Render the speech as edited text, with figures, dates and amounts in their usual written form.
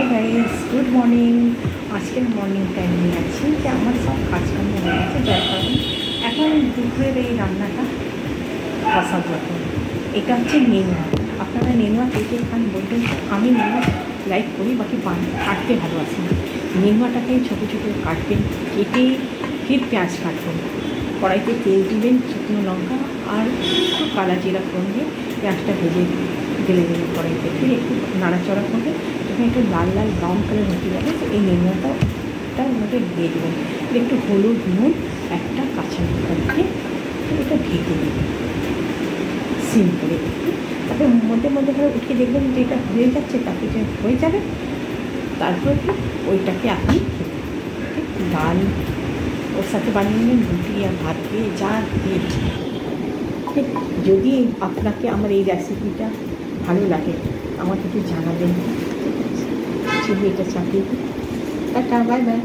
Hi guys, good morning. আজকের মর্নিংটা নিয়ে আছি যে আমার সব কাজকর্ম হয়ে গেছে, যার কারণে এখন দুপুরের এই রান্নাটা বসাবো। এখন এটা হচ্ছে নেনুয়া। আপনারা নেনুয়া কে কে খান বলবেন। আমি নেনুয়া লাইক করি, বাকি কাটতে ভালোবাসি না। নেনুয়াটাকে ছোটো ছোটো কাটবেন, কেটে ফির পেঁয়াজ কাটবেন, কড়াইতে তেল দিবেন, শুকনো লঙ্কা আর একটু কালা জিরা ফোড়ন দিয়ে পেঁয়াজটা ভেজে ঢেলে দেবেন কড়াইতে, ফির একটু নাড়াচড়া করবে। যখন একটু লাল লাল ব্রাউন কালার হতে যাবে তো এই নেনুয়াটাও ওর মধ্যে দিয়ে দেবেন। একটু হলুদ, নুন, একটা কাঁচা লঙ্কা দিয়ে এটা ঢেকে দেবেন সিম করে। তারপর মধ্যে মধ্যে করে উঠে দেখবেন যে এটা হয়ে যাচ্ছে, তাকে যে হয়ে যাবে তারপরে ওইটাকে আপনি ডাল ওর সাথে বানিয়ে নেবেন, রুটি আর ভাত দিয়ে যা দিয়ে। যদি আপনাকে আমার এই রেসিপিটা ভালো লাগে আমাকে একটু জানাবেন, ঠিক আছে? এটা চাপিয়ে দিই। Tata, bye bye.